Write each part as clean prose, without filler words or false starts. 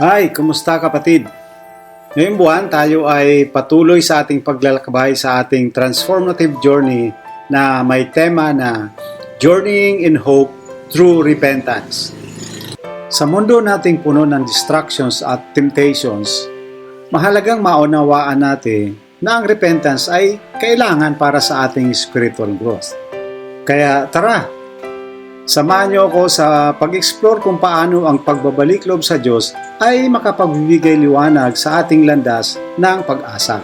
Hi, kumusta kapatid? Ngayong buwan tayo ay patuloy sa ating paglalakbay sa ating transformative journey na may tema na Journeying in Hope Through Repentance. Sa mundo nating puno ng distractions at temptations, mahalagang maunawaan natin na ang repentance ay kailangan para sa ating spiritual growth. Kaya tara, samahan niyo ako sa pag-explore kung paano ang pagbabalik loob sa Diyos ay makapagbibigay liwanag sa ating landas ng pag-asa.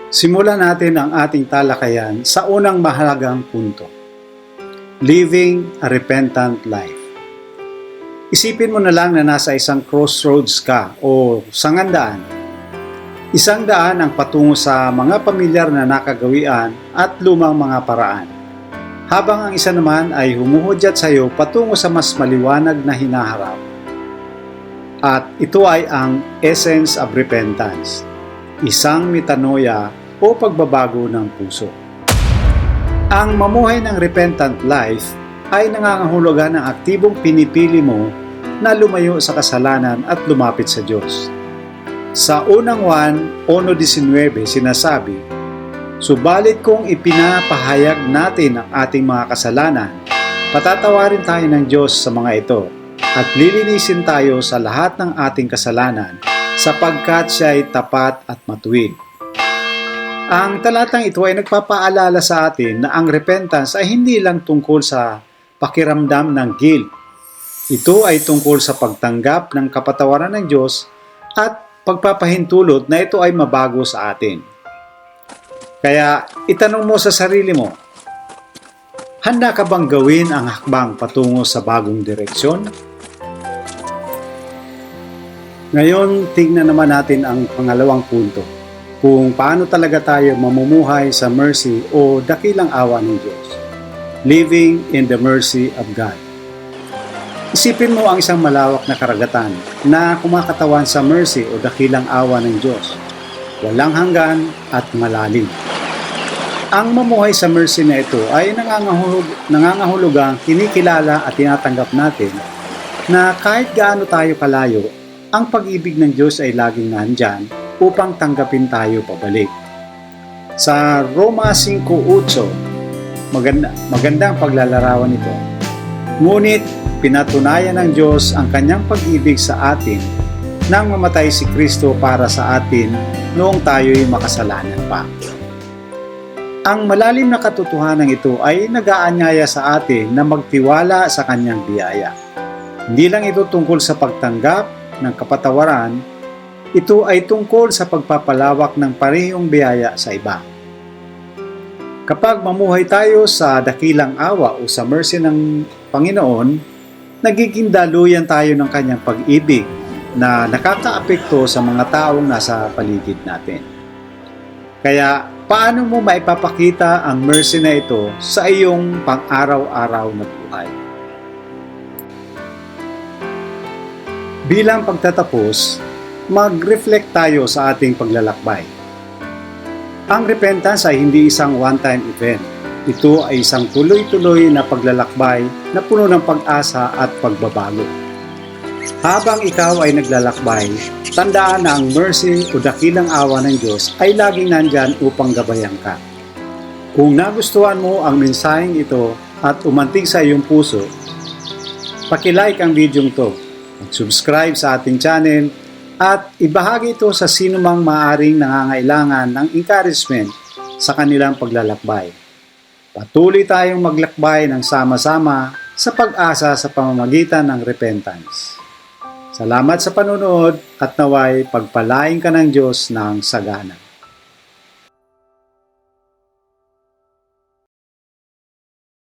Simulan natin ang ating talakayan sa unang mahalagang punto. Living a repentant life. Isipin mo na lang na nasa isang crossroads ka o sangandaan. Isang daan ang patungo sa mga pamilyar na nakagawian at lumang mga paraan. Habang ang isa naman ay humuhudyat sa iyo patungo sa mas maliwanag na hinaharap. At ito ay ang essence of repentance, isang metanoia o pagbabago ng puso. Ang mamuhay ng repentant life ay nangangahulugan ng aktibong pinipili mo na lumayo sa kasalanan at lumapit sa Diyos. Sa unang Juan 1:19 sinasabi, "Subalit kung ipinapahayag natin ang ating mga kasalanan, patatawarin tayo ng Diyos sa mga ito at lilinisin tayo sa lahat ng ating kasalanan sapagkat siya ay tapat at matuwid." Ang talatang ito ay nagpapaalala sa atin na ang repentance ay hindi lang tungkol sa pakiramdam ng guilt. Ito ay tungkol sa pagtanggap ng kapatawaran ng Diyos at pagpapahintulot na ito ay mabago sa atin. Kaya itanong mo sa sarili mo, handa ka bang gawin ang hakbang patungo sa bagong direksyon? Ngayon, tingnan naman natin ang pangalawang punto, kung paano talaga tayo mamumuhay sa mercy o dakilang awa ng Diyos. Living in the mercy of God. Isipin mo ang isang malawak na karagatan na kumakatawan sa mercy o dakilang awa ng Diyos. Walang hanggan at malalim. Ang mamuhay sa mercy na ito ay nangangahulugang kinikilala at tinatanggap natin na kahit gaano tayo kalayo, ang pag-ibig ng Diyos ay laging nandyan upang tanggapin tayo pabalik. Sa Roma 5:8, magandang paglalarawan ito. Ngunit pinatunayan ng Diyos ang kanyang pag-ibig sa atin nang mamatay si Kristo para sa atin noong tayo'y makasalanan pa. Ang malalim na katotohanan ito ay nag-aanyaya sa atin na magtiwala sa kanyang biyaya. Hindi lang ito tungkol sa pagtanggap ng kapatawaran, ito ay tungkol sa pagpapalawak ng parehong biyaya sa iba. Kapag mamuhay tayo sa dakilang awa o sa mercy ng Panginoon, nagiging daluyan tayo ng kanyang pag-ibig na nakakaapekto sa mga taong nasa paligid natin. Kaya, paano mo maipapakita ang mercy na ito sa iyong pang-araw-araw na buhay? Bilang pagtatapos, mag-reflect tayo sa ating paglalakbay. Ang repentance ay hindi isang one-time event. Ito ay isang tuloy-tuloy na paglalakbay na puno ng pag-asa at pagbabago. Habang ikaw ay naglalakbay, tandaan na ang mercy o dakilang awa ng Diyos ay laging nandyan upang gabayan ka. Kung nagustuhan mo ang mensaheng ito at umantig sa iyong puso, paki-like ang video to, mag-subscribe sa ating channel, at ibahagi ito sa sinumang maaring nangangailangan ng encouragement sa kanilang paglalakbay. Patuloy tayong maglakbay ng sama-sama sa pag-asa sa pamamagitan ng repentance. Salamat sa panonood at naway pagpalain ka ng Diyos ng sagana.